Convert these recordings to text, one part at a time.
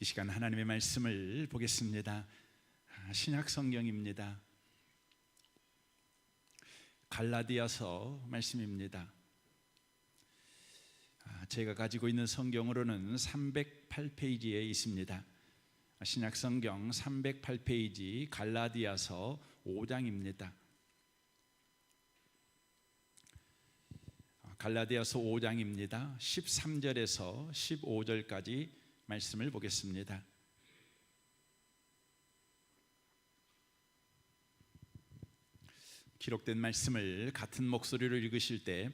이 시간 하나님의 말씀을 보겠습니다. 신약 성경입니다. 갈라디아서 말씀입니다. 제가 가지고 있는 성경으로는 308페이지에 있습니다. 신약 성경 308페이지 갈라디아서 5장입니다. 갈라디아서 5장입니다. 13절에서 15절까지 말씀을 보겠습니다. 기록된 말씀을 같은 목소리로 읽으실 때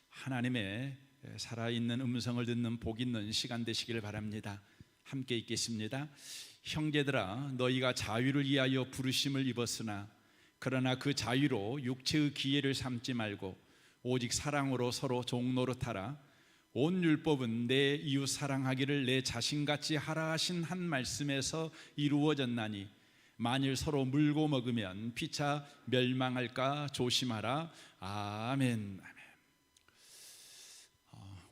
하나님의 살아있는 음성을 듣는 복 있는 시간 되시기를 바랍니다. 함께 읽겠습니다. 형제들아, 너희가 자유를 위하여 부르심을 입었으나 그러나 그 자유로 육체의 기회를 삼지 말고 오직 사랑으로 서로 종노릇하라. 온 율법은 내 이웃 사랑하기를 내 자신같이 하라 하신 한 말씀에서 이루어졌나니 만일 서로 물고 먹으면 피차 멸망할까 조심하라. 아멘.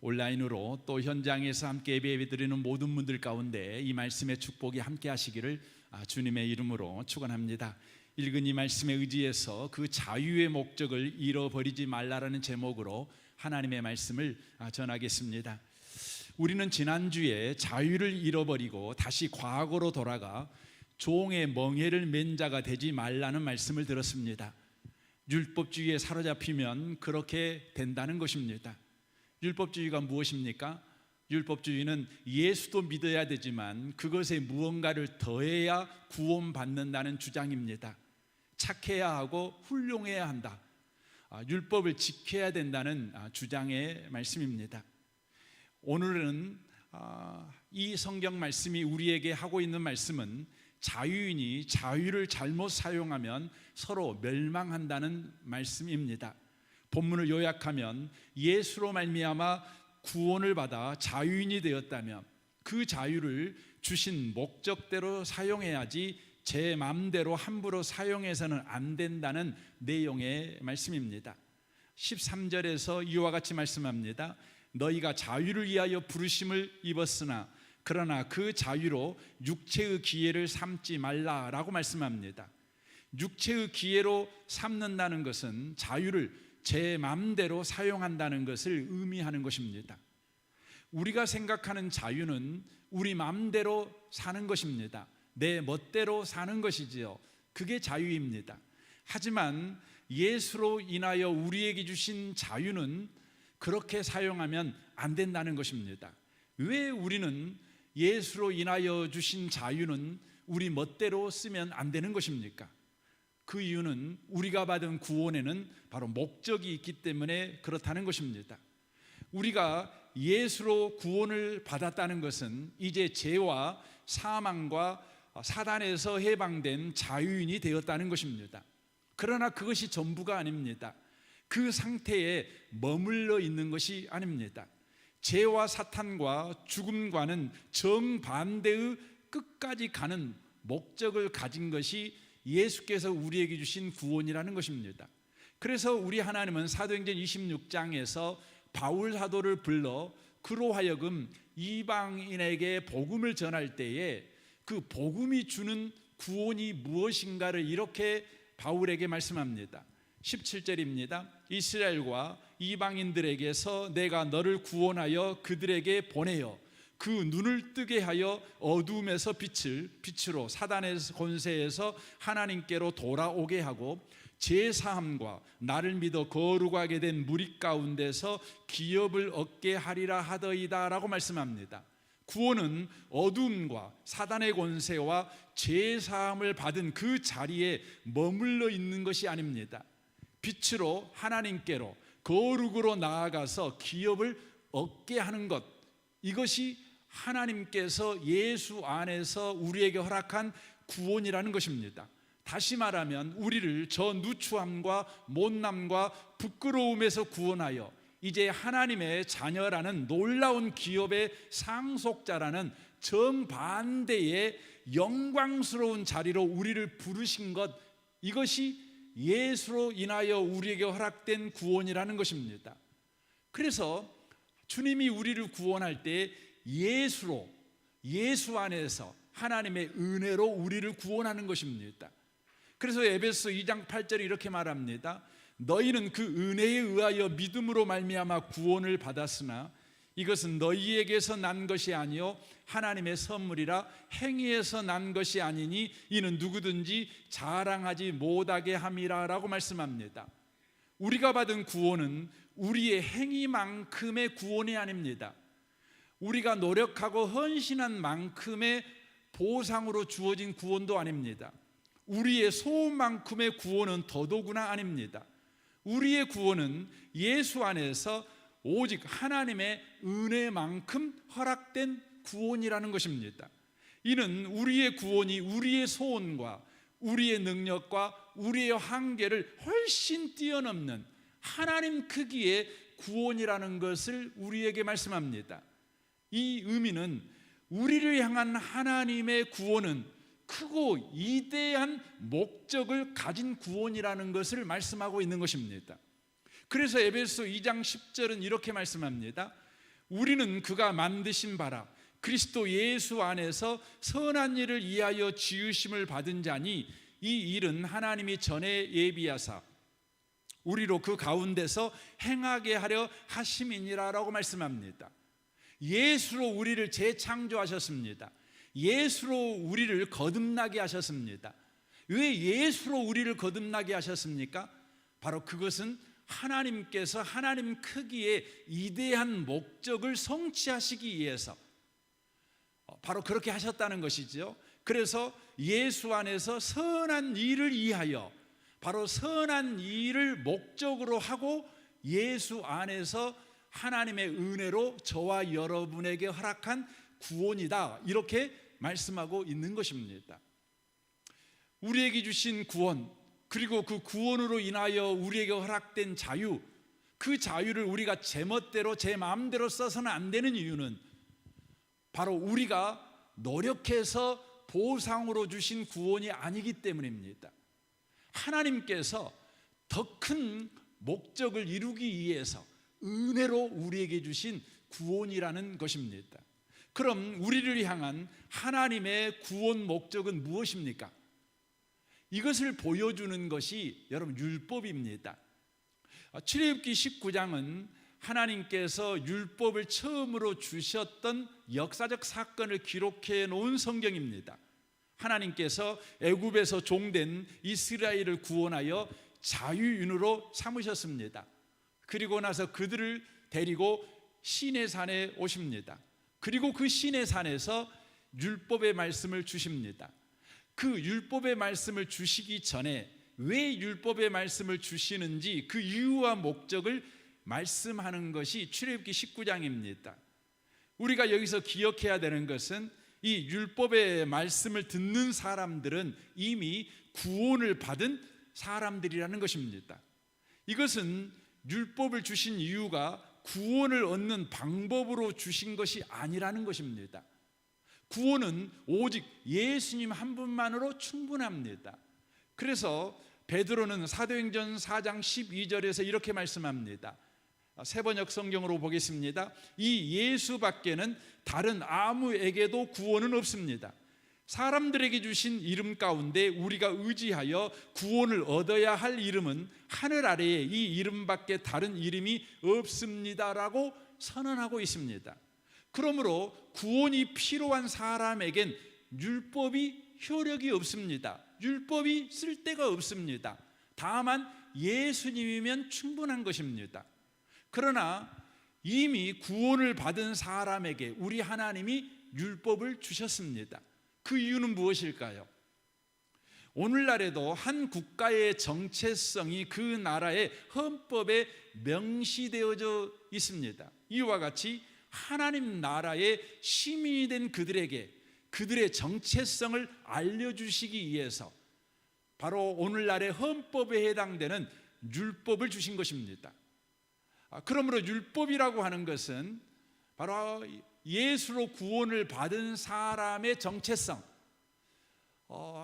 온라인으로 또 현장에서 함께 예배드리는 모든 분들 가운데 이 말씀의 축복이 함께 하시기를 주님의 이름으로 축원합니다. 읽은 이 말씀에 의지해서 그 자유의 목적을 잃어버리지 말라라는 제목으로 하나님의 말씀을 전하겠습니다. 우리는 지난주에 자유를 잃어버리고 다시 과거로 돌아가 종의 멍에를 맨 자가 되지 말라는 말씀을 들었습니다. 율법주의에 사로잡히면 그렇게 된다는 것입니다. 율법주의가 무엇입니까? 율법주의는 예수도 믿어야 되지만 그것에 무언가를 더해야 구원받는다는 주장입니다. 착해야 하고 훌륭해야 한다. 율법을 지켜야 된다는 주장의 말씀입니다. 오늘은 이 성경 말씀이 우리에게 하고 있는 말씀은 자유인이 자유를 잘못 사용하면 서로 멸망한다는 말씀입니다. 본문을 요약하면 예수로 말미암아 구원을 받아 자유인이 되었다면 그 자유를 주신 목적대로 사용해야지 제 마음대로 함부로 사용해서는 안 된다는 내용의 말씀입니다. 13절에서 이와 같이 말씀합니다. 너희가 자유를 위하여 부르심을 입었으나 그러나 그 자유로 육체의 기회를 삼지 말라라고 말씀합니다. 육체의 기회로 삼는다는 것은 자유를 제 마음대로 사용한다는 것을 의미하는 것입니다. 우리가 생각하는 자유는 우리 마음대로 사는 것입니다. 내 멋대로 사는 것이지요. 그게 자유입니다. 하지만 예수로 인하여 우리에게 주신 자유는 그렇게 사용하면 안 된다는 것입니다. 왜 우리는 예수로 인하여 주신 자유는 우리 멋대로 쓰면 안 되는 것입니까? 그 이유는 우리가 받은 구원에는 바로 목적이 있기 때문에 그렇다는 것입니다. 우리가 예수로 구원을 받았다는 것은 이제 죄와 사망과 사단에서 해방된 자유인이 되었다는 것입니다. 그러나 그것이 전부가 아닙니다. 그 상태에 머물러 있는 것이 아닙니다. 죄와 사탄과 죽음과는 정반대의 끝까지 가는 목적을 가진 것이 예수께서 우리에게 주신 구원이라는 것입니다. 그래서 우리 하나님은 사도행전 26장에서 바울 사도를 불러 그로 하여금 이방인에게 복음을 전할 때에 그 복음이 주는 구원이 무엇인가를 이렇게 바울에게 말씀합니다. 17절입니다. 이스라엘과 이방인들에게서 내가 너를 구원하여 그들에게 보내어 그 눈을 뜨게 하여 어둠에서 빛으로 사단의 권세에서 하나님께로 돌아오게 하고 제사함과 나를 믿어 거룩하게 된 무리 가운데서 기업을 얻게 하리라 하더이다 라고 말씀합니다. 구원은 어둠과 사단의 권세와 제사함을 받은 그 자리에 머물러 있는 것이 아닙니다. 빛으로 하나님께로 거룩으로 나아가서 기업을 얻게 하는 것, 이것이 하나님께서 예수 안에서 우리에게 허락한 구원이라는 것입니다. 다시 말하면 우리를 저 누추함과 못남과 부끄러움에서 구원하여 이제 하나님의 자녀라는 놀라운 기업의 상속자라는 정반대의 영광스러운 자리로 우리를 부르신 것, 이것이 예수로 인하여 우리에게 허락된 구원이라는 것입니다. 그래서 주님이 우리를 구원할 때 예수로 예수 안에서 하나님의 은혜로 우리를 구원하는 것입니다. 그래서 에베소 2장 8절에 이렇게 말합니다. 너희는 그 은혜에 의하여 믿음으로 말미암아 구원을 받았으나 이것은 너희에게서 난 것이 아니요 하나님의 선물이라 행위에서 난 것이 아니니 이는 누구든지 자랑하지 못하게 함이라 라고 말씀합니다. 우리가 받은 구원은 우리의 행위만큼의 구원이 아닙니다. 우리가 노력하고 헌신한 만큼의 보상으로 주어진 구원도 아닙니다. 우리의 소원만큼의 구원은 더더구나 아닙니다. 우리의 구원은 예수 안에서 오직 하나님의 은혜만큼 허락된 구원이라는 것입니다. 이는 우리의 구원이 우리의 소원과 우리의 능력과 우리의 한계를 훨씬 뛰어넘는 하나님 크기의 구원이라는 것을 우리에게 말씀합니다. 이 의미는 우리를 향한 하나님의 구원은 크고 이대한 목적을 가진 구원이라는 것을 말씀하고 있는 것입니다. 그래서 에베소 2장 10절은 이렇게 말씀합니다. 우리는 그가 만드신 바라 그리스도 예수 안에서 선한 일을 위하여 지으심을 받은 자니 이 일은 하나님이 전에 예비하사 우리로 그 가운데서 행하게 하려 하심이니라 라고 말씀합니다. 예수로 우리를 재창조하셨습니다. 예수로 우리를 거듭나게 하셨습니다. 왜 예수로 우리를 거듭나게 하셨습니까? 바로 그것은 하나님께서 하나님 크기의 이대한 목적을 성취하시기 위해서 바로 그렇게 하셨다는 것이죠. 그래서 예수 안에서 선한 일을 위하여 바로 선한 일을 목적으로 하고 예수 안에서 하나님의 은혜로 저와 여러분에게 허락한 구원이다 이렇게 말씀하고 있는 것입니다. 우리에게 주신 구원 그리고 그 구원으로 인하여 우리에게 허락된 자유, 그 자유를 우리가 제멋대로 제 마음대로 써서는 안 되는 이유는 바로 우리가 노력해서 보상으로 주신 구원이 아니기 때문입니다. 하나님께서 더 큰 목적을 이루기 위해서 은혜로 우리에게 주신 구원이라는 것입니다. 그럼 우리를 향한 하나님의 구원 목적은 무엇입니까? 이것을 보여주는 것이 여러분 율법입니다. 출애굽기 19장은 하나님께서 율법을 처음으로 주셨던 역사적 사건을 기록해 놓은 성경입니다. 하나님께서 애굽에서 종된 이스라엘을 구원하여 자유인으로 삼으셨습니다. 그리고 나서 그들을 데리고 시내산에 오십니다. 그리고 그 시내산에서 율법의 말씀을 주십니다. 그 율법의 말씀을 주시기 전에 왜 율법의 말씀을 주시는지 그 이유와 목적을 말씀하는 것이 출애굽기 19장입니다. 우리가 여기서 기억해야 되는 것은 이 율법의 말씀을 듣는 사람들은 이미 구원을 받은 사람들이라는 것입니다. 이것은 율법을 주신 이유가 구원을 얻는 방법으로 주신 것이 아니라는 것입니다. 구원은 오직 예수님 한 분만으로 충분합니다. 그래서 베드로는 사도행전 4장 12절에서 이렇게 말씀합니다. 새 번역 성경으로 보겠습니다. 이 예수밖에는 다른 아무에게도 구원은 없습니다. 사람들에게 주신 이름 가운데 우리가 의지하여 구원을 얻어야 할 이름은 하늘 아래에 이 이름밖에 다른 이름이 없습니다라고 선언하고 있습니다. 그러므로 구원이 필요한 사람에겐 율법이 효력이 없습니다. 율법이 쓸데가 없습니다. 다만 예수님이면 충분한 것입니다. 그러나 이미 구원을 받은 사람에게 우리 하나님이 율법을 주셨습니다. 그 이유는 무엇일까요? 오늘날에도 한 국가의 정체성이 그 나라의 헌법에 명시되어져 있습니다. 이와 같이 하나님 나라의 시민이 된 그들에게 그들의 정체성을 알려주시기 위해서 바로 오늘날의 헌법에 해당되는 율법을 주신 것입니다. 그러므로 율법이라고 하는 것은 바로 예수로 구원을 받은 사람의 정체성,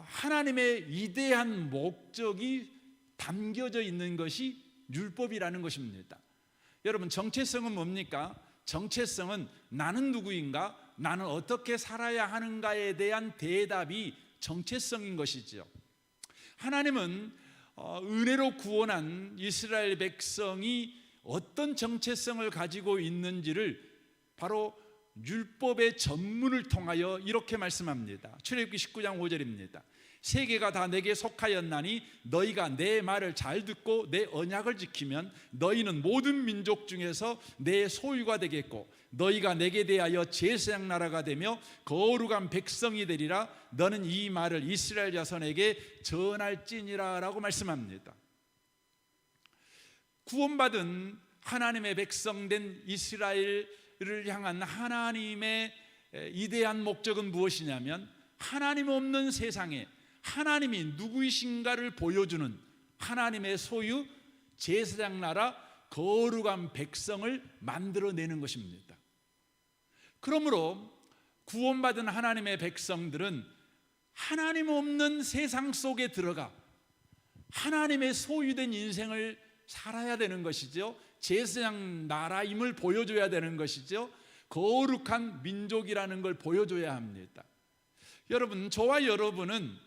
하나님의 위대한 목적이 담겨져 있는 것이 율법이라는 것입니다. 여러분 정체성은 뭡니까? 정체성은 나는 누구인가? 나는 어떻게 살아야 하는가에 대한 대답이 정체성인 것이지요. 하나님은 은혜로 구원한 이스라엘 백성이 어떤 정체성을 가지고 있는지를 바로 율법의 전문을 통하여 이렇게 말씀합니다. 출애굽기 19장 5절입니다. 세계가 다 내게 속하였나니 너희가 내 말을 잘 듣고 내 언약을 지키면 너희는 모든 민족 중에서 내 소유가 되겠고 너희가 내게 대하여 제사장 나라가 되며 거룩한 백성이 되리라. 너는 이 말을 이스라엘 자손에게 전할지니라 라고 말씀합니다. 구원받은 하나님의 백성된 이스라엘을 향한 하나님의 이대한 목적은 무엇이냐면 하나님 없는 세상에 하나님이 누구이신가를 보여주는 하나님의 소유 제사장 나라 거룩한 백성을 만들어내는 것입니다. 그러므로 구원받은 하나님의 백성들은 하나님 없는 세상 속에 들어가 하나님의 소유된 인생을 살아야 되는 것이죠. 제사장 나라임을 보여줘야 되는 것이죠. 거룩한 민족이라는 걸 보여줘야 합니다. 여러분, 저와 여러분은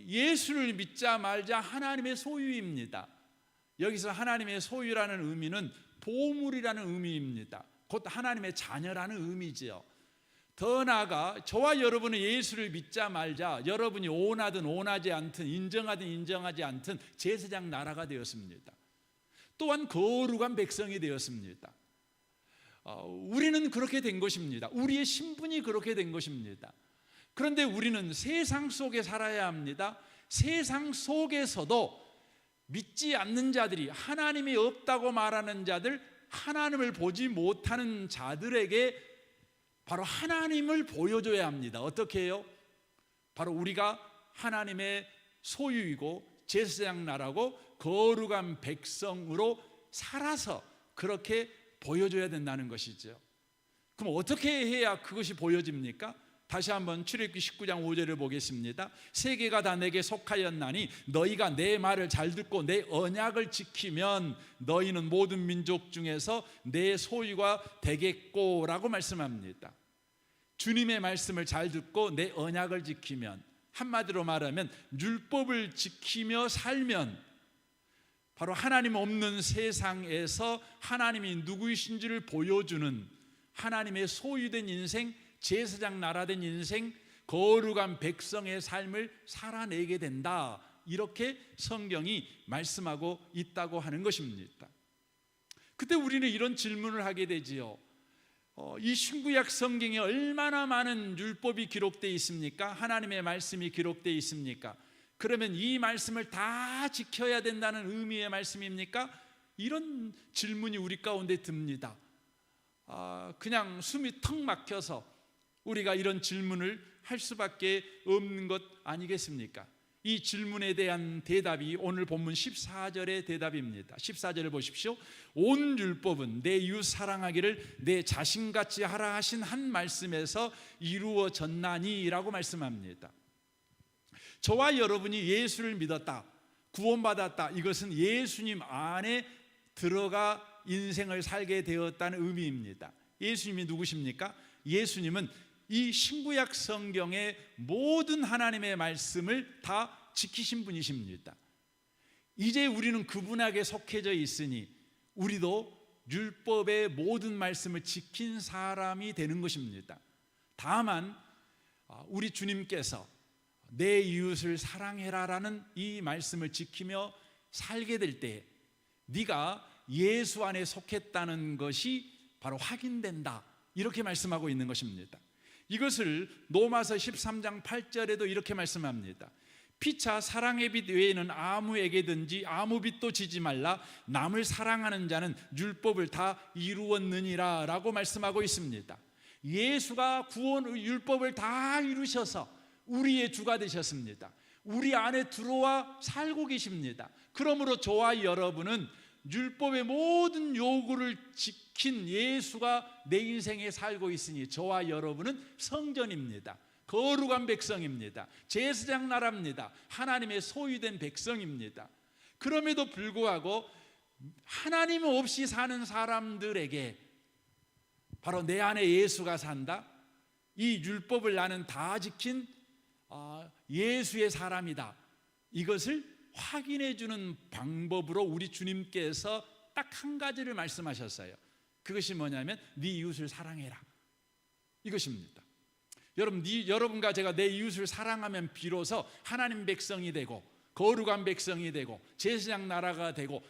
예수를 믿자 말자 하나님의 소유입니다. 여기서 하나님의 소유라는 의미는 보물이라는 의미입니다. 곧 하나님의 자녀라는 의미지요. 더 나아가 저와 여러분은 예수를 믿자 말자 여러분이 원하든 원하지 않든 인정하든 인정하지 않든 제사장 나라가 되었습니다. 또한 거룩한 백성이 되었습니다. 우리는 그렇게 된 것입니다. 우리의 신분이 그렇게 된 것입니다. 그런데 우리는 세상 속에 살아야 합니다. 세상 속에서도 믿지 않는 자들이 하나님이 없다고 말하는 자들, 하나님을 보지 못하는 자들에게 바로 하나님을 보여줘야 합니다. 어떻게 해요? 바로 우리가 하나님의 소유이고 제사장 나라고 거룩한 백성으로 살아서 그렇게 보여줘야 된다는 것이죠. 그럼 어떻게 해야 그것이 보여집니까? 다시 한번 출애굽기 19장 5절을 보겠습니다. 세계가 다 내게 속하였나니 너희가 내 말을 잘 듣고 내 언약을 지키면 너희는 모든 민족 중에서 내 소유가 되겠고 라고 말씀합니다. 주님의 말씀을 잘 듣고 내 언약을 지키면, 한마디로 말하면 율법을 지키며 살면 바로 하나님 없는 세상에서 하나님이 누구이신지를 보여주는 하나님의 소유된 인생, 제사장 나라된 인생, 거룩한 백성의 삶을 살아내게 된다. 이렇게 성경이 말씀하고 있다고 하는 것입니다. 그때 우리는 이런 질문을 하게 되지요. 이 신구약 성경에 얼마나 많은 율법이 기록되어 있습니까? 하나님의 말씀이 기록되어 있습니까? 그러면 이 말씀을 다 지켜야 된다는 의미의 말씀입니까? 이런 질문이 우리 가운데 듭니다. 그냥 숨이 턱 막혀서 우리가 이런 질문을 할 수밖에 없는 것 아니겠습니까? 이 질문에 대한 대답이 오늘 본문 14절의 대답입니다. 14절을 보십시오. 온 율법은 내 이웃 사랑하기를 내 자신같이 하라 하신 한 말씀에서 이루어졌나니 라고 말씀합니다. 저와 여러분이 예수를 믿었다, 구원받았다, 이것은 예수님 안에 들어가 인생을 살게 되었다는 의미입니다. 예수님이 누구십니까? 예수님은 이 신구약 성경의 모든 하나님의 말씀을 다 지키신 분이십니다. 이제 우리는 그분에게 속해져 있으니 우리도 율법의 모든 말씀을 지킨 사람이 되는 것입니다. 다만 우리 주님께서 내 이웃을 사랑해라라는 이 말씀을 지키며 살게 될 때 네가 예수 안에 속했다는 것이 바로 확인된다, 이렇게 말씀하고 있는 것입니다. 이것을 로마서 13장 8절에도 이렇게 말씀합니다. 피차 사랑의 빛 외에는 아무에게든지 아무 빛도 지지 말라. 남을 사랑하는 자는 율법을 다 이루었느니라 라고 말씀하고 있습니다. 예수가 구원 율법을 다 이루셔서 우리의 주가 되셨습니다. 우리 안에 들어와 살고 계십니다. 그러므로 저와 여러분은 율법의 모든 요구를 지킨 예수가 내 인생에 살고 있으니 저와 여러분은 성전입니다. 거룩한 백성입니다. 제사장 나라입니다. 하나님의 소유된 백성입니다. 그럼에도 불구하고 하나님 없이 사는 사람들에게 바로 내 안에 예수가 산다. 이 율법을 나는 다 지킨 예수의 사람이다. 이것을 확인해 주는 방법으로 우리 주님께서 딱 한 가지를 말씀하셨어요. 그것이 뭐냐면 네 이웃을 사랑해라. 이것입니다. 여러분과 제가 내 이웃을 사랑하면 비로소 하나님 백성이 되고 거룩한 백성이 되고 제사장 나라가 되고,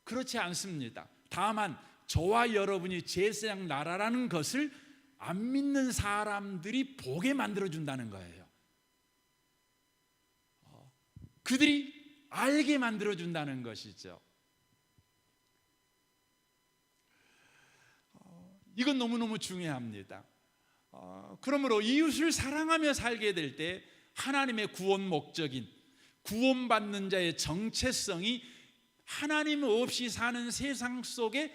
그렇지 않습니다. 다만 저와 여러분이 제사장 나라라는 것을 안 믿는 사람들이 보게 만들어준다는 거예요. 그들이 알게 만들어준다는 것이죠. 이건 너무너무 중요합니다. 그러므로 이웃을 사랑하며 살게 될 때 하나님의 구원 목적인 구원받는 자의 정체성이 하나님 없이 사는 세상 속에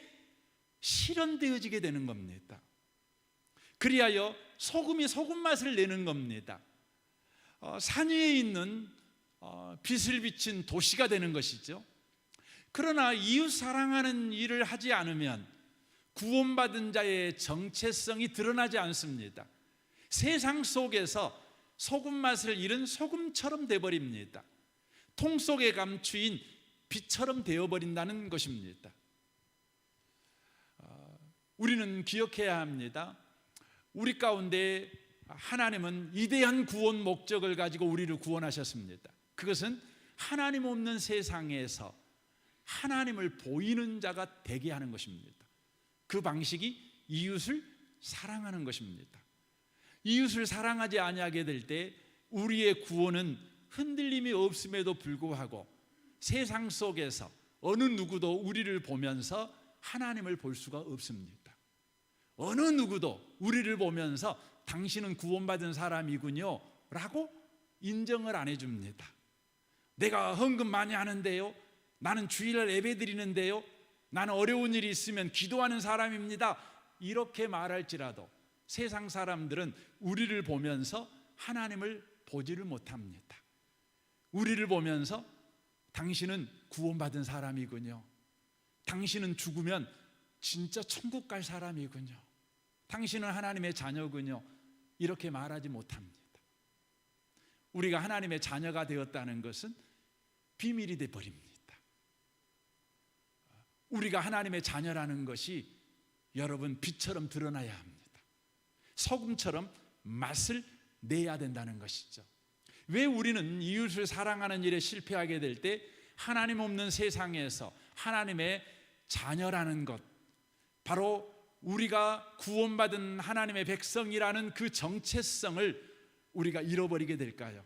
실현되어지게 되는 겁니다. 그리하여 소금이 소금 맛을 내는 겁니다. 산 위에 있는 빛을 비친 도시가 되는 것이죠. 그러나 이웃 사랑하는 일을 하지 않으면 구원받은 자의 정체성이 드러나지 않습니다. 세상 속에서 소금 맛을 잃은 소금처럼 되어버립니다. 통 속에 감추인 빛처럼 되어버린다는 것입니다. 우리는 기억해야 합니다. 우리 가운데 하나님은 위대한 구원 목적을 가지고 우리를 구원하셨습니다. 그것은 하나님 없는 세상에서 하나님을 보이는 자가 되게 하는 것입니다. 그 방식이 이웃을 사랑하는 것입니다. 이웃을 사랑하지 아니하게 될 때 우리의 구원은 흔들림이 없음에도 불구하고 세상 속에서 어느 누구도 우리를 보면서 하나님을 볼 수가 없습니다. 어느 누구도 우리를 보면서 당신은 구원받은 사람이군요 라고 인정을 안 해줍니다. 내가 헌금 많이 하는데요, 나는 주일날 예배 드리는데요, 나는 어려운 일이 있으면 기도하는 사람입니다, 이렇게 말할지라도 세상 사람들은 우리를 보면서 하나님을 보지를 못합니다. 우리를 보면서 당신은 구원받은 사람이군요, 당신은 죽으면 진짜 천국 갈 사람이군요, 당신은 하나님의 자녀군요, 이렇게 말하지 못합니다. 우리가 하나님의 자녀가 되었다는 것은 비밀이 되어버립니다. 우리가 하나님의 자녀라는 것이 여러분 빛처럼 드러나야 합니다. 소금처럼 맛을 내야 된다는 것이죠. 왜 우리는 이웃을 사랑하는 일에 실패하게 될 때 하나님 없는 세상에서 하나님의 자녀라는 것, 바로 우리가 구원받은 하나님의 백성이라는 그 정체성을 우리가 잃어버리게 될까요?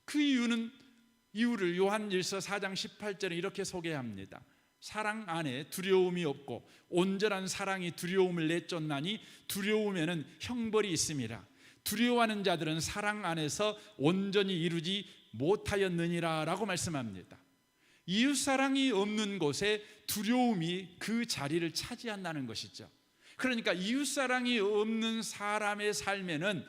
그 이유를 요한일서 4장 18절에 이렇게 소개합니다. 사랑 안에 두려움이 없고 온전한 사랑이 두려움을 내쫓나니 두려움에는 형벌이 있음이라. 두려워하는 자들은 사랑 안에서 온전히 이루지 못하였느니라 라고 말씀합니다. 이웃사랑이 없는 곳에 두려움이 그 자리를 차지한다는 것이죠. 그러니까 이웃사랑이 없는 사람의 삶에는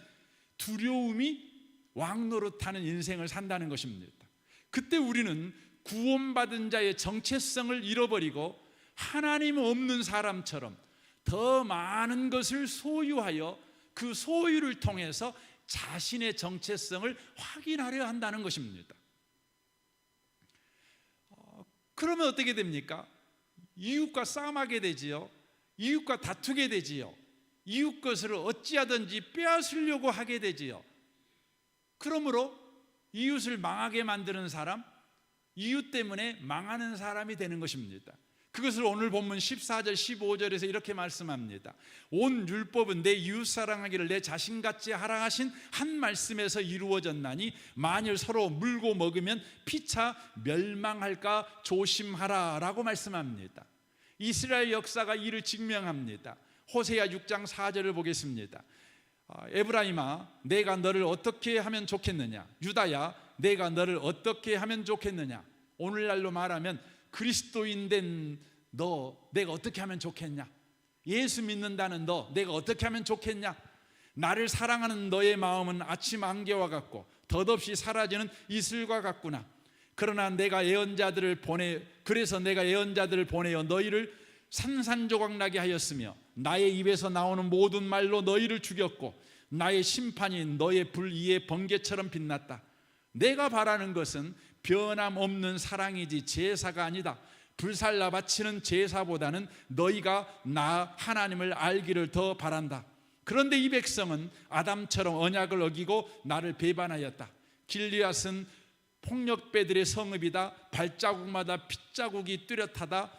두려움이 왕노릇하는 인생을 산다는 것입니다. 그때 우리는 구원받은 자의 정체성을 잃어버리고 하나님 없는 사람처럼 더 많은 것을 소유하여 그 소유를 통해서 자신의 정체성을 확인하려 한다는 것입니다. 그러면 어떻게 됩니까? 이웃과 싸움하게 되지요. 이웃과 다투게 되지요. 이웃 것을 어찌하든지 빼앗으려고 하게 되지요. 그러므로 이웃을 망하게 만드는 사람, 이웃 때문에 망하는 사람이 되는 것입니다. 그것을 오늘 본문 14절 15절에서 이렇게 말씀합니다. 온 율법은 내 이웃 사랑하기를 내 자신같이 하라 하신 한 말씀에서 이루어졌나니 만일 서로 물고 먹으면 피차 멸망할까 조심하라 라고 말씀합니다. 이스라엘 역사가 이를 증명합니다. 호세아 6장 4절을 보겠습니다. 에브라임아 내가 너를 어떻게 하면 좋겠느냐, 유다야 내가 너를 어떻게 하면 좋겠느냐. 오늘날로 말하면 그리스도인 된 너 내가 어떻게 하면 좋겠냐, 예수 믿는다는 너 내가 어떻게 하면 좋겠냐. 나를 사랑하는 너의 마음은 아침 안개와 같고 덧없이 사라지는 이슬과 같구나. 그러나 그래서 내가 예언자들을 보내어 너희를 산산조각 나게 하였으며 나의 입에서 나오는 모든 말로 너희를 죽였고 나의 심판이 너의 불의의 번개처럼 빛났다. 내가 바라는 것은 변함없는 사랑이지 제사가 아니다. 불살라 바치는 제사보다는 너희가 나 하나님을 알기를 더 바란다. 그런데 이 백성은 아담처럼 언약을 어기고 나를 배반하였다. 길리앗은 폭력배들의 성읍이다. 발자국마다 핏자국이 뚜렷하다.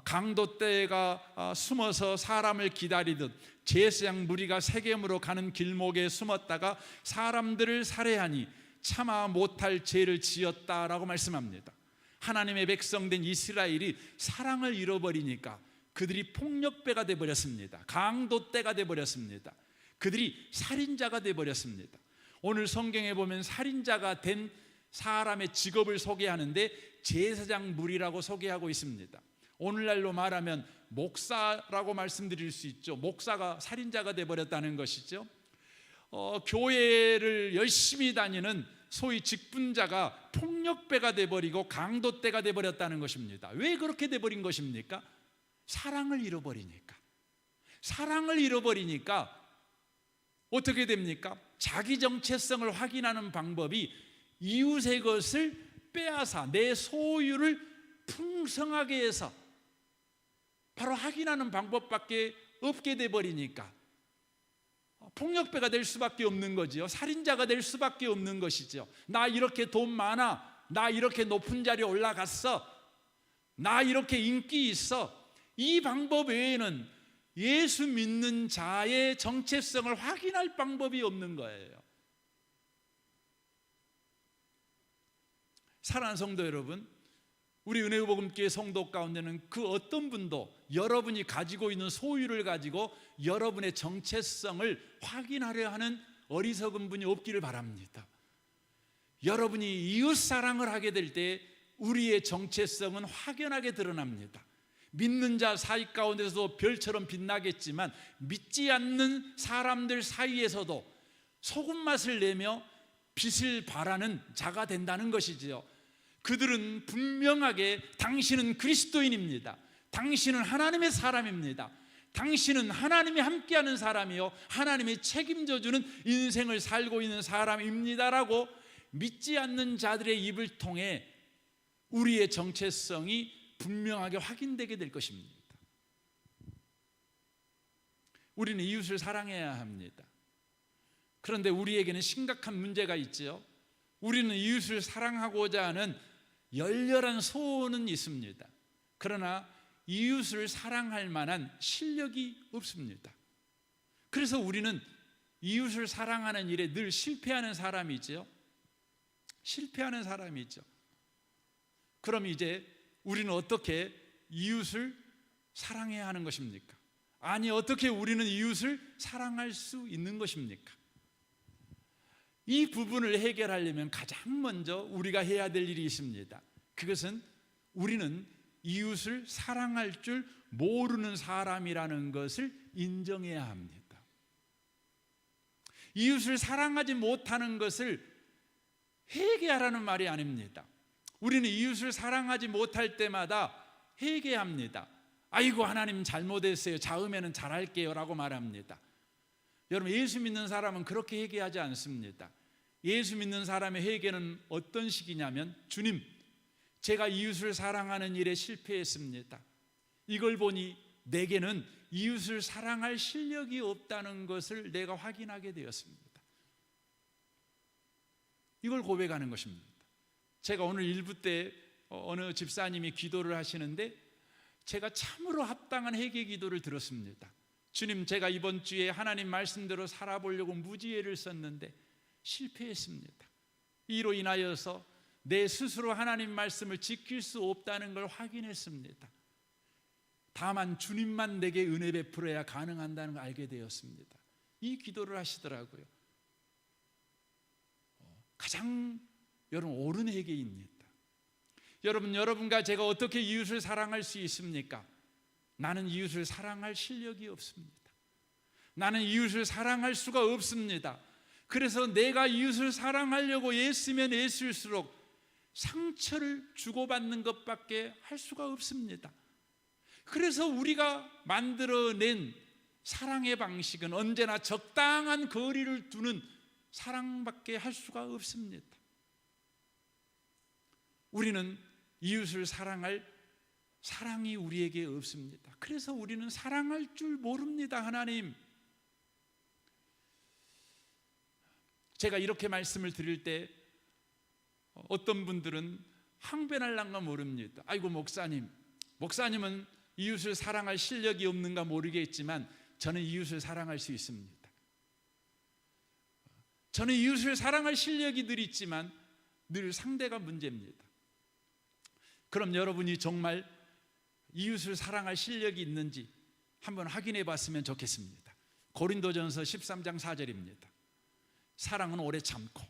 강도떼가 숨어서 사람을 기다리듯 제사장 무리가 세겜으로 가는 길목에 숨었다가 사람들을 살해하니 참아 못할 죄를 지었다라고 말씀합니다. 하나님의 백성된 이스라엘이 사랑을 잃어버리니까 그들이 폭력배가 되어버렸습니다. 강도떼가 되어버렸습니다. 그들이 살인자가 되어버렸습니다. 오늘 성경에 보면 살인자가 된 사람의 직업을 소개하는데 제사장 무리라고 소개하고 있습니다. 오늘날로 말하면 목사라고 말씀드릴 수 있죠. 목사가 살인자가 되어버렸다는 것이죠. 교회를 열심히 다니는 소위 직분자가 폭력배가 되어버리고 강도떼가 되어버렸다는 것입니다. 왜 그렇게 되어버린 것입니까? 사랑을 잃어버리니까. 사랑을 잃어버리니까 어떻게 됩니까? 자기 정체성을 확인하는 방법이 이웃의 것을 빼앗아 내 소유를 풍성하게 해서 바로 확인하는 방법밖에 없게 돼버리니까 폭력배가 될 수밖에 없는 거지요. 살인자가 될 수밖에 없는 것이죠. 나 이렇게 돈 많아, 나 이렇게 높은 자리에 올라갔어, 나 이렇게 인기 있어. 이 방법 외에는 예수 믿는 자의 정체성을 확인할 방법이 없는 거예요. 사랑하는 성도 여러분, 우리 은혜복음교회 성도 가운데는 그 어떤 분도 여러분이 가지고 있는 소유를 가지고 여러분의 정체성을 확인하려 하는 어리석은 분이 없기를 바랍니다. 여러분이 이웃 사랑을 하게 될 때 우리의 정체성은 확연하게 드러납니다. 믿는 자 사이 가운데서도 별처럼 빛나겠지만 믿지 않는 사람들 사이에서도 소금 맛을 내며 빛을 발하는 자가 된다는 것이지요. 그들은 분명하게 당신은 그리스도인입니다. 당신은 하나님의 사람입니다. 당신은 하나님이 함께하는 사람이요 하나님이 책임져주는 인생을 살고 있는 사람입니다라고 믿지 않는 자들의 입을 통해 우리의 정체성이 분명하게 확인되게 될 것입니다. 우리는 이웃을 사랑해야 합니다. 그런데 우리에게는 심각한 문제가 있죠. 우리는 이웃을 사랑하고자 하는 열렬한 소원은 있습니다. 그러나 이웃을 사랑할 만한 실력이 없습니다. 그래서 우리는 이웃을 사랑하는 일에 늘 실패하는 사람이죠. 실패하는 사람이죠. 그럼 이제 우리는 어떻게 이웃을 사랑해야 하는 것입니까? 아니, 어떻게 우리는 이웃을 사랑할 수 있는 것입니까? 이 부분을 해결하려면 가장 먼저 우리가 해야 될 일이 있습니다. 그것은 우리는 이웃을 사랑할 줄 모르는 사람이라는 것을 인정해야 합니다. 이웃을 사랑하지 못하는 것을 회개하라는 말이 아닙니다. 우리는 이웃을 사랑하지 못할 때마다 회개합니다. 아이고, 하나님 잘못했어요, 다음에는 잘할게요 라고 말합니다. 여러분, 예수 믿는 사람은 그렇게 회개하지 않습니다. 예수 믿는 사람의 회개는 어떤 식이냐면, 주님, 제가 이웃을 사랑하는 일에 실패했습니다. 이걸 보니 내게는 이웃을 사랑할 실력이 없다는 것을 내가 확인하게 되었습니다. 이걸 고백하는 것입니다. 제가 오늘 일부 때 어느 집사님이 기도를 하시는데 제가 참으로 합당한 회개 기도를 들었습니다. 주님, 제가 이번 주에 하나님 말씀대로 살아보려고 무지혜를 썼는데 실패했습니다. 이로 인하여서 내 스스로 하나님 말씀을 지킬 수 없다는 걸 확인했습니다. 다만 주님만 내게 은혜 베풀어야 가능한다는 걸 알게 되었습니다. 이 기도를 하시더라고요. 가장 여러분 옳은 회개입니다. 여러분과 제가 어떻게 이웃을 사랑할 수 있습니까? 나는 이웃을 사랑할 실력이 없습니다. 나는 이웃을 사랑할 수가 없습니다. 그래서 내가 이웃을 사랑하려고 애쓰면 애쓸수록 상처를 주고받는 것밖에 할 수가 없습니다. 그래서 우리가 만들어낸 사랑의 방식은 언제나 적당한 거리를 두는 사랑밖에 할 수가 없습니다. 우리는 이웃을 사랑할 사랑이 우리에게 없습니다. 그래서 우리는 사랑할 줄 모릅니다. 하나님, 제가 이렇게 말씀을 드릴 때 어떤 분들은 항변할란가 모릅니다. 아이고 목사님은 이웃을 사랑할 실력이 없는가 모르겠지만 저는 이웃을 사랑할 수 있습니다. 저는 이웃을 사랑할 실력이 늘 있지만 늘 상대가 문제입니다. 그럼 여러분이 정말 이웃을 사랑할 실력이 있는지 한번 확인해 봤으면 좋겠습니다. 고린도전서 13장 4절입니다. 사랑은 오래 참고,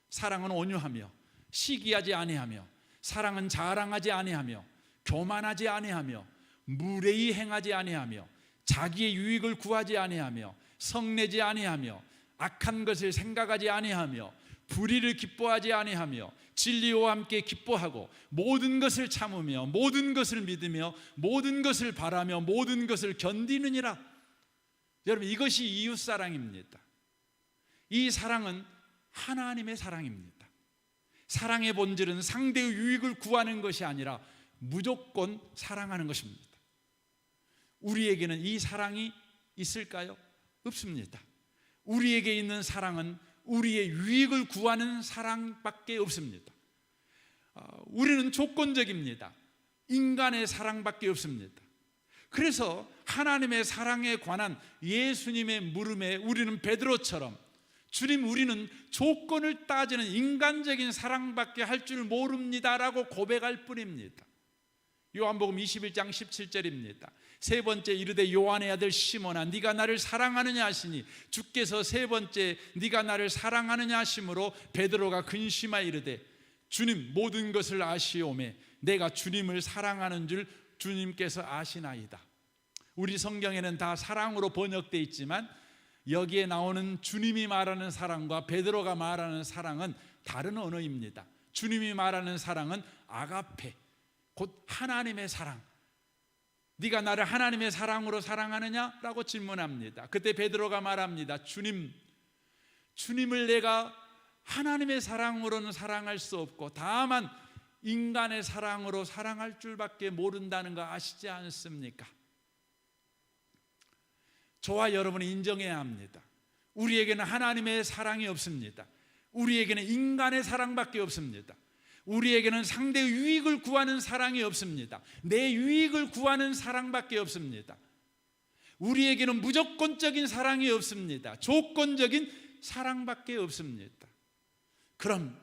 사랑은 온유하며, 시기하지 아니하며, 사랑은 자랑하지 아니하며, 교만하지 아니하며, 무례히 행하지 아니하며, 자기의 유익을 구하지 아니하며, 성내지 아니하며, 악한 것을 생각하지 아니하며, 불의를 기뻐하지 아니하며, 진리와 함께 기뻐하고, 모든 것을 참으며, 모든 것을 믿으며, 모든 것을 바라며, 모든 것을 견디느니라. 여러분, 이것이 이웃사랑입니다. 이 사랑은 하나님의 사랑입니다. 사랑의 본질은 상대의 유익을 구하는 것이 아니라 무조건 사랑하는 것입니다. 우리에게는 이 사랑이 있을까요? 없습니다. 우리에게 있는 사랑은 우리의 유익을 구하는 사랑밖에 없습니다. 우리는 조건적입니다. 인간의 사랑밖에 없습니다. 그래서 하나님의 사랑에 관한 예수님의 물음에 우리는 베드로처럼, 주님, 우리는 조건을 따지는 인간적인 사랑밖에 할 줄 모릅니다라고 고백할 뿐입니다. 요한복음 21장 17절입니다. 세 번째 이르되 요한의 아들 시몬아, 네가 나를 사랑하느냐 하시니, 주께서 세 번째 네가 나를 사랑하느냐 하심으로 베드로가 근심하여 이르되 주님, 모든 것을 아시오매 내가 주님을 사랑하는 줄 주님께서 아시나이다. 우리 성경에는 다 사랑으로 번역되어 있지만 여기에 나오는 주님이 말하는 사랑과 베드로가 말하는 사랑은 다른 언어입니다. 주님이 말하는 사랑은 아가페, 곧 하나님의 사랑. 네가 나를 하나님의 사랑으로 사랑하느냐? 라고 질문합니다. 그때 베드로가 말합니다. 주님을 내가 하나님의 사랑으로는 사랑할 수 없고 다만 인간의 사랑으로 사랑할 줄밖에 모른다는 거 아시지 않습니까? 저와 여러분이 인정해야 합니다. 우리에게는 하나님의 사랑이 없습니다. 우리에게는 인간의 사랑밖에 없습니다. 우리에게는 상대의 유익을 구하는 사랑이 없습니다. 내 유익을 구하는 사랑밖에 없습니다. 우리에게는 무조건적인 사랑이 없습니다. 조건적인 사랑밖에 없습니다. 그럼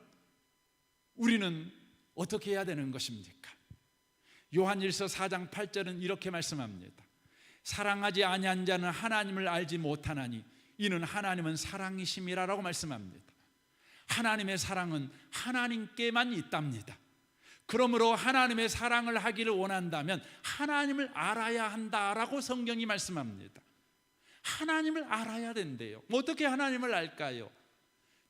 우리는 어떻게 해야 되는 것입니까? 요한일서 4장 8절은 이렇게 말씀합니다. 사랑하지 아니한 자는 하나님을 알지 못하나니 이는 하나님은 사랑이심이라라고 말씀합니다. 하나님의 사랑은 하나님께만 있답니다. 그러므로 하나님의 사랑을 하기를 원한다면 하나님을 알아야 한다라고 성경이 말씀합니다. 하나님을 알아야 된대요. 어떻게 하나님을 알까요?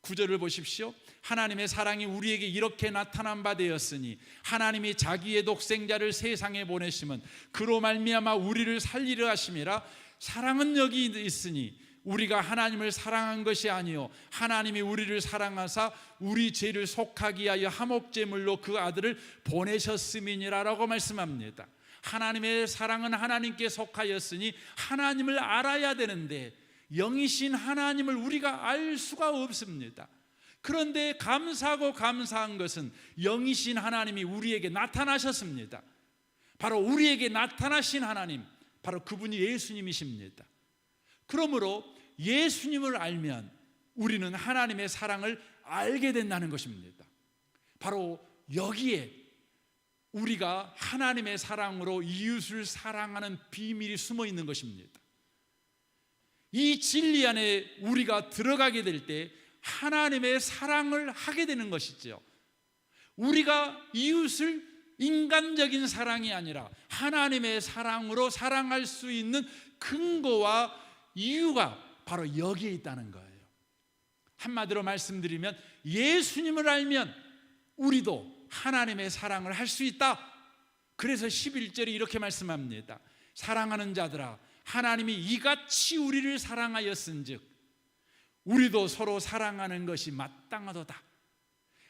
9절을 보십시오. 하나님의 사랑이 우리에게 이렇게 나타난 바 되었으니 하나님이 자기의 독생자를 세상에 보내심은 그로 말미암아 우리를 살리려 하심이라. 사랑은 여기 있으니 우리가 하나님을 사랑한 것이 아니요 하나님이 우리를 사랑하사 우리 죄를 속하기 위하여 화목제물로 그 아들을 보내셨음이니라라고 말씀합니다. 하나님의 사랑은 하나님께 속하였으니 하나님을 알아야 되는데 영이신 하나님을 우리가 알 수가 없습니다. 그런데 감사하고 감사한 것은 영이신 하나님이 우리에게 나타나셨습니다. 바로 우리에게 나타나신 하나님, 바로 그분이 예수님이십니다. 그러므로 예수님을 알면 우리는 하나님의 사랑을 알게 된다는 것입니다. 바로 여기에 우리가 하나님의 사랑으로 이웃을 사랑하는 비밀이 숨어 있는 것입니다. 이 진리 안에 우리가 들어가게 될 때 하나님의 사랑을 하게 되는 것이죠. 우리가 이웃을 인간적인 사랑이 아니라 하나님의 사랑으로 사랑할 수 있는 근거와 이유가 바로 여기에 있다는 거예요. 한마디로 말씀드리면 예수님을 알면 우리도 하나님의 사랑을 할 수 있다. 그래서 11절이 이렇게 말씀합니다. 사랑하는 자들아, 하나님이 이같이 우리를 사랑하였은즉 우리도 서로 사랑하는 것이 마땅하도다.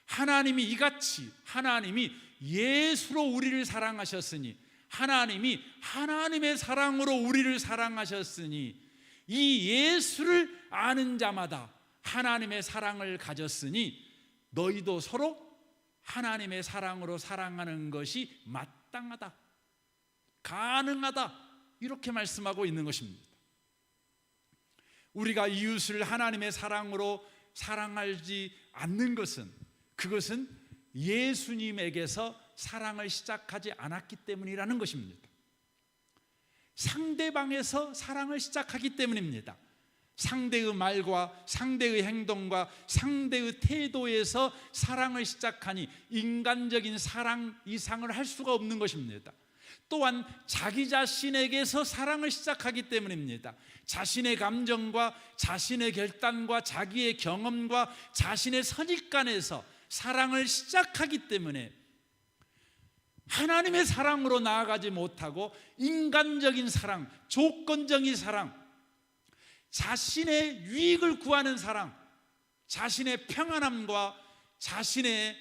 하나님이 이같이, 하나님이 예수로 우리를 사랑하셨으니, 하나님이 하나님의 사랑으로 우리를 사랑하셨으니, 이 예수를 아는 자마다 하나님의 사랑을 가졌으니 너희도 서로 하나님의 사랑으로 사랑하는 것이 마땅하다, 가능하다, 이렇게 말씀하고 있는 것입니다. 우리가 이웃을 하나님의 사랑으로 사랑하지 않는 것은, 그것은 예수님에게서 사랑을 시작하지 않았기 때문이라는 것입니다. 상대방에서 사랑을 시작하기 때문입니다. 상대의 말과 상대의 행동과 상대의 태도에서 사랑을 시작하니 인간적인 사랑 이상을 할 수가 없는 것입니다. 또한 자기 자신에게서 사랑을 시작하기 때문입니다. 자신의 감정과 자신의 결단과 자기의 경험과 자신의 선입관에서 사랑을 시작하기 때문에 하나님의 사랑으로 나아가지 못하고 인간적인 사랑, 조건적인 사랑, 자신의 유익을 구하는 사랑, 자신의 평안함과 자신의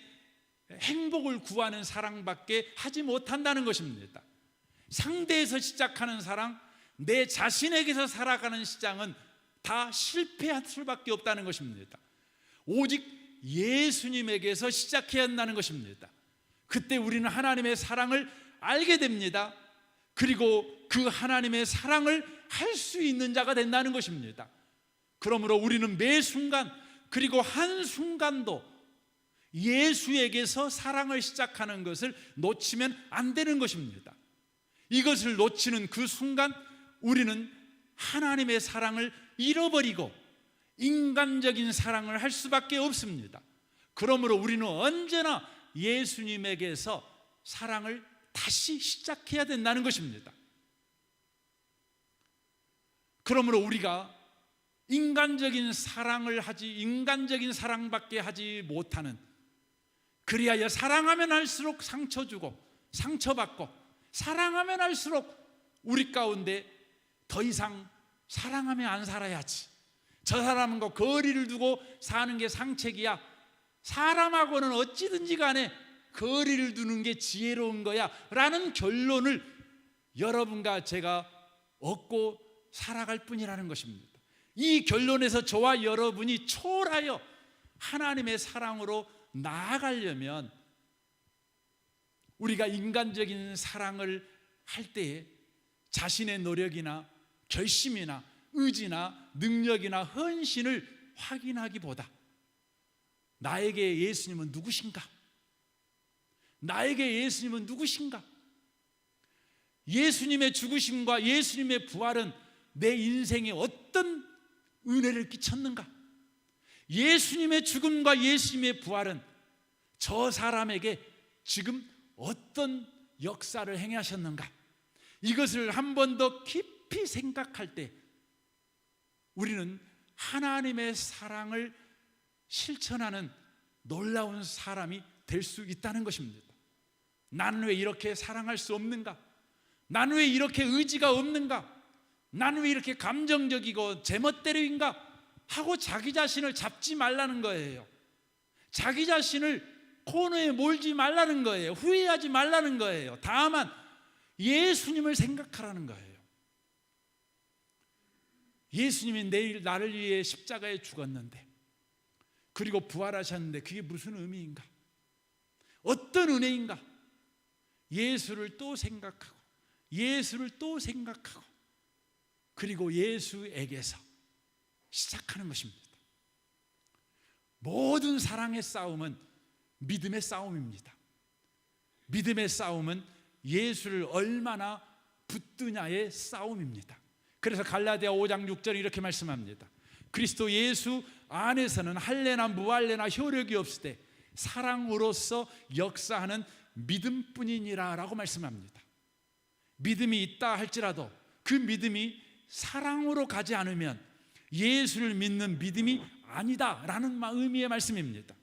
행복을 구하는 사랑밖에 하지 못한다는 것입니다. 상대에서 시작하는 사랑, 내 자신에게서 살아가는 시장은 다 실패할 수밖에 없다는 것입니다. 오직 예수님에게서 시작해야 한다는 것입니다. 그때 우리는 하나님의 사랑을 알게 됩니다. 그리고 그 하나님의 사랑을 할 수 있는 자가 된다는 것입니다. 그러므로 우리는 매 순간, 그리고 한순간도 예수에게서 사랑을 시작하는 것을 놓치면 안 되는 것입니다. 이것을 놓치는 그 순간 우리는 하나님의 사랑을 잃어버리고 인간적인 사랑을 할 수밖에 없습니다. 그러므로 우리는 언제나 예수님에게서 사랑을 다시 시작해야 된다는 것입니다. 그러므로 우리가 인간적인 사랑밖에 하지 못하는, 그리하여 사랑하면 할수록 상처 주고 상처받고, 사랑하면 할수록 우리 가운데 더 이상 사랑하며 안 살아야지, 저 사람과 거리를 두고 사는 게 상책이야, 사람하고는 어찌든지 간에 거리를 두는 게 지혜로운 거야 라는 결론을 여러분과 제가 얻고 살아갈 뿐이라는 것입니다. 이 결론에서 저와 여러분이 초월하여 하나님의 사랑으로 나아가려면 우리가 인간적인 사랑을 할 때에 자신의 노력이나 결심이나 의지나 능력이나 헌신을 확인하기보다 나에게 예수님은 누구신가? 나에게 예수님은 누구신가? 예수님의 죽으심과 예수님의 부활은 내 인생에 어떤 은혜를 끼쳤는가? 예수님의 죽음과 예수님의 부활은 저 사람에게 지금 어떤 역사를 행하셨는가? 이것을 한 번 더 깊이 생각할 때 우리는 하나님의 사랑을 실천하는 놀라운 사람이 될 수 있다는 것입니다. 나는 왜 이렇게 사랑할 수 없는가? 나는 왜 이렇게 의지가 없는가? 나는 왜 이렇게 감정적이고 제멋대로인가? 하고 자기 자신을 잡지 말라는 거예요. 자기 자신을 코너에 몰지 말라는 거예요. 후회하지 말라는 거예요. 다만 예수님을 생각하라는 거예요. 예수님이 내일 나를 위해 십자가에 죽었는데, 그리고 부활하셨는데 그게 무슨 의미인가? 어떤 은혜인가? 예수를 또 생각하고, 예수를 또 생각하고, 그리고 예수에게서 시작하는 것입니다. 모든 사랑의 싸움은 믿음의 싸움입니다. 믿음의 싸움은 예수를 얼마나 붙드냐의 싸움입니다. 그래서 갈라디아 5장 6절에 이렇게 말씀합니다. 그리스도 예수 안에서는 할례나 무할례나 효력이 없을 때 사랑으로서 역사하는 믿음뿐이니라 라고 말씀합니다. 믿음이 있다 할지라도 그 믿음이 사랑으로 가지 않으면 예수를 믿는 믿음이 아니다 라는 의미의 말씀입니다.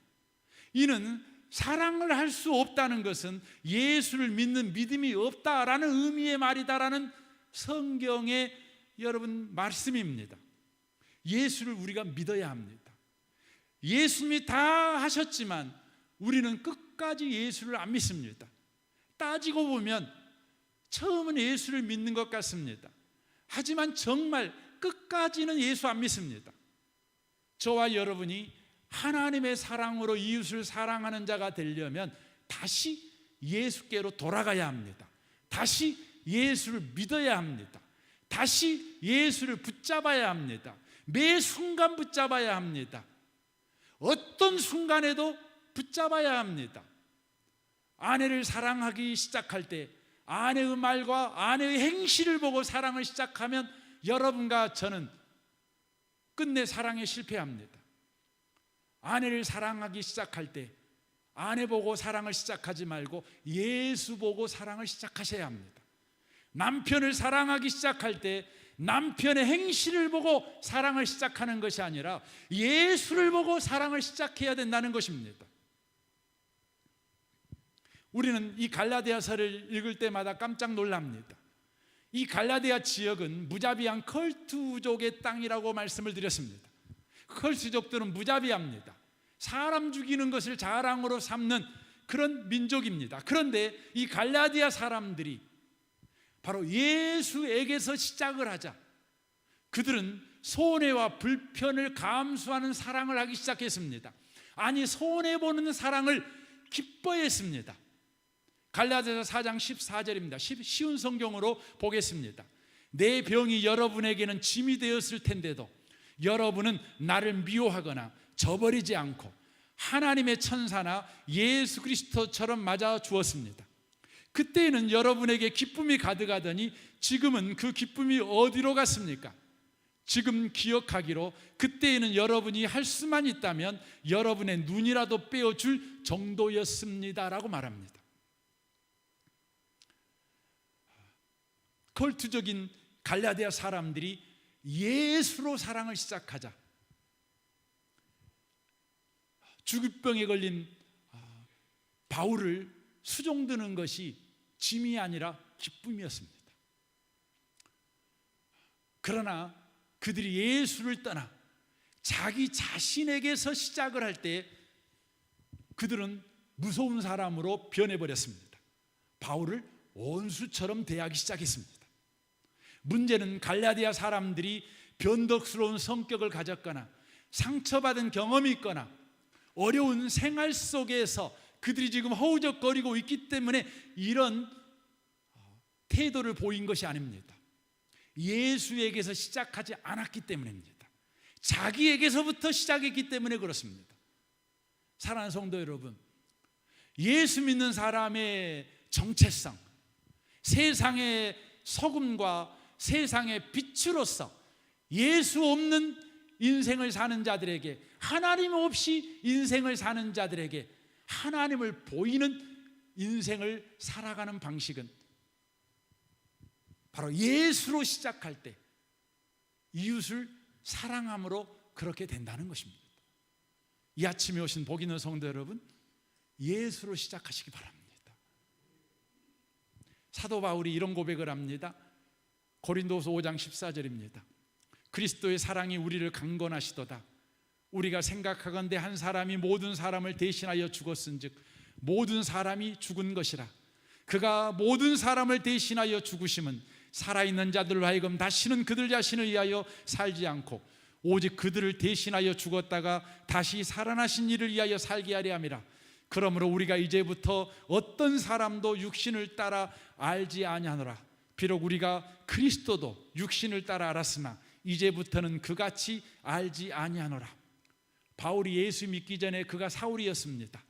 이는 사랑을 할 수 없다는 것은 예수를 믿는 믿음이 없다라는 의미의 말이다라는 성경의 여러분 말씀입니다. 예수를 우리가 믿어야 합니다. 예수님이 다 하셨지만 우리는 끝까지 예수를 안 믿습니다. 따지고 보면 처음은 예수를 믿는 것 같습니다. 하지만 정말 끝까지는 예수 안 믿습니다. 저와 여러분이 하나님의 사랑으로 이웃을 사랑하는 자가 되려면 다시 예수께로 돌아가야 합니다. 다시 예수를 믿어야 합니다. 다시 예수를 붙잡아야 합니다. 매 순간 붙잡아야 합니다. 어떤 순간에도 붙잡아야 합니다. 아내를 사랑하기 시작할 때 아내의 말과 아내의 행실을 보고 사랑을 시작하면 여러분과 저는 끝내 사랑에 실패합니다. 아내를 사랑하기 시작할 때 아내 보고 사랑을 시작하지 말고 예수 보고 사랑을 시작하셔야 합니다. 남편을 사랑하기 시작할 때 남편의 행실을 보고 사랑을 시작하는 것이 아니라 예수를 보고 사랑을 시작해야 된다는 것입니다. 우리는 이 갈라디아서를 읽을 때마다 깜짝 놀랍니다. 이 갈라디아 지역은 무자비한 컬투족의 땅이라고 말씀을 드렸습니다. 컬투족들은 무자비합니다. 사람 죽이는 것을 자랑으로 삼는 그런 민족입니다. 그런데 이 갈라디아 사람들이 바로 예수에게서 시작을 하자 그들은 손해와 불편을 감수하는 사랑을 하기 시작했습니다. 아니, 손해보는 사랑을 기뻐했습니다. 갈라디아서 4장 14절입니다. 쉬운 성경으로 보겠습니다. 내 병이 여러분에게는 짐이 되었을 텐데도 여러분은 나를 미워하거나 저버리지 않고 하나님의 천사나 예수 그리스도처럼 맞아 주었습니다. 그때에는 여러분에게 기쁨이 가득하더니 지금은 그 기쁨이 어디로 갔습니까? 지금 기억하기로 그때에는 여러분이 할 수만 있다면 여러분의 눈이라도 빼어줄 정도였습니다라고 말합니다. 컬투적인 갈라디아 사람들이 예수로 사랑을 시작하자 죽을병에 걸린 바울을 수종드는 것이 짐이 아니라 기쁨이었습니다. 그러나 그들이 예수를 떠나 자기 자신에게서 시작을 할 때 그들은 무서운 사람으로 변해버렸습니다. 바울을 원수처럼 대하기 시작했습니다. 문제는 갈라디아 사람들이 변덕스러운 성격을 가졌거나 상처받은 경험이 있거나 어려운 생활 속에서 그들이 지금 허우적거리고 있기 때문에 이런 태도를 보인 것이 아닙니다. 예수에게서 시작하지 않았기 때문입니다. 자기에게서부터 시작했기 때문에 그렇습니다. 사랑하는 성도 여러분, 예수 믿는 사람의 정체성, 세상의 소금과 세상의 빛으로서 예수 없는 인생을 사는 자들에게, 하나님 없이 인생을 사는 자들에게 하나님을 보이는 인생을 살아가는 방식은 바로 예수로 시작할 때 이웃을 사랑함으로 그렇게 된다는 것입니다. 이 아침에 오신 복 있는 성도 여러분, 예수로 시작하시기 바랍니다. 사도 바울이 이런 고백을 합니다. 고린도서 5장 14절입니다. 그리스도의 사랑이 우리를 강건하시도다. 우리가 생각하건대 한 사람이 모든 사람을 대신하여 죽었은즉 모든 사람이 죽은 것이라. 그가 모든 사람을 대신하여 죽으심은 살아있는 자들로 하여금 다시는 그들 자신을 위하여 살지 않고 오직 그들을 대신하여 죽었다가 다시 살아나신 이를 위하여 살게 하려 함이라. 그러므로 우리가 이제부터 어떤 사람도 육신을 따라 알지 아니하노라. 비록 우리가 그리스도도 육신을 따라 알았으나 이제부터는 그같이 알지 아니하노라. 바울이 예수 믿기 전에 그가 사울이었습니다.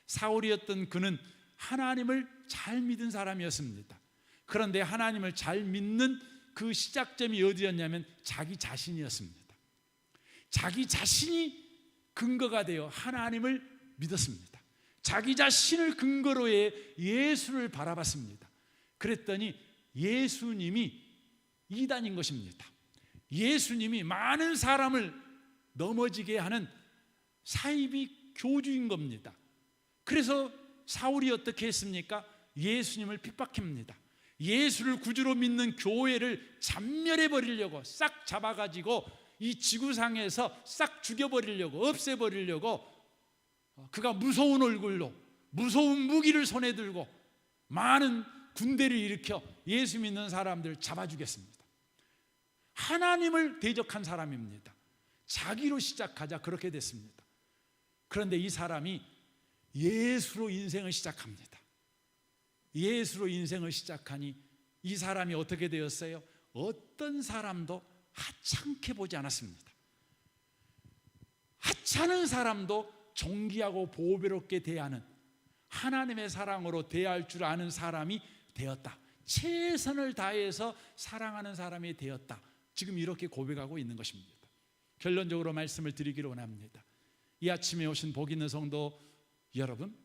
사울이었던 그는 하나님을 잘 믿은 사람이었습니다. 그런데 하나님을 잘 믿는 그 시작점이 어디였냐면 자기 자신이었습니다. 자기 자신이 근거가 되어 하나님을 믿었습니다. 자기 자신을 근거로 해 예수를 바라봤습니다. 그랬더니 예수님이 이단인 것입니다. 예수님이 많은 사람을 넘어지게 하는 사이비 교주인 겁니다. 그래서 사울이 어떻게 했습니까? 예수님을 핍박합니다. 예수를 구주로 믿는 교회를 잔멸해 버리려고, 싹 잡아가지고 이 지구상에서 싹 죽여버리려고, 없애버리려고 그가 무서운 얼굴로 무서운 무기를 손에 들고 많은 군대를 일으켜 예수 믿는 사람들을 잡아 주겠습니다. 하나님을 대적한 사람입니다. 자기로 시작하자 그렇게 됐습니다. 그런데 이 사람이 예수로 인생을 시작합니다. 예수로 인생을 시작하니 이 사람이 어떻게 되었어요? 어떤 사람도 하찮게 보지 않았습니다. 하찮은 사람도 존귀하고 보배롭게 대하는, 하나님의 사랑으로 대할 줄 아는 사람이 되었다. 최선을 다해서 사랑하는 사람이 되었다. 지금 이렇게 고백하고 있는 것입니다. 결론적으로 말씀을 드리기로 원합니다. 이 아침에 오신 복 있는 성도 여러분,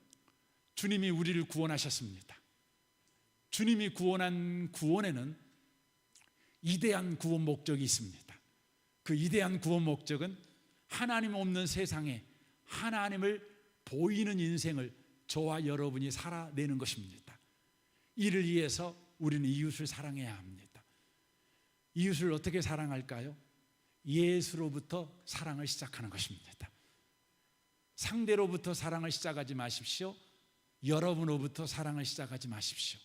주님이 우리를 구원하셨습니다. 주님이 구원한 구원에는 이대한 구원 목적이 있습니다. 그 이대한 구원 목적은 하나님 없는 세상에 하나님을 보이는 인생을 저와 여러분이 살아내는 것입니다. 이를 위해서 우리는 이웃을 사랑해야 합니다. 이웃을 어떻게 사랑할까요? 예수로부터 사랑을 시작하는 것입니다. 상대로부터 사랑을 시작하지 마십시오. 여러분으로부터 사랑을 시작하지 마십시오.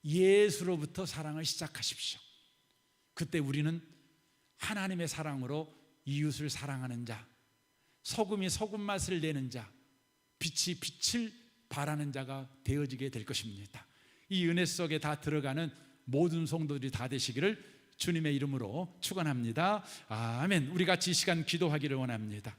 예수로부터 사랑을 시작하십시오. 그때 우리는 하나님의 사랑으로 이웃을 사랑하는 자, 소금이 소금 맛을 내는 자, 빛이 빛을 발하는 자가 되어지게 될 것입니다. 이 은혜 속에 다 들어가는 모든 성도들이 다 되시기를 주님의 이름으로 축원합니다. 아멘. 우리 같이 이 시간 기도하기를 원합니다.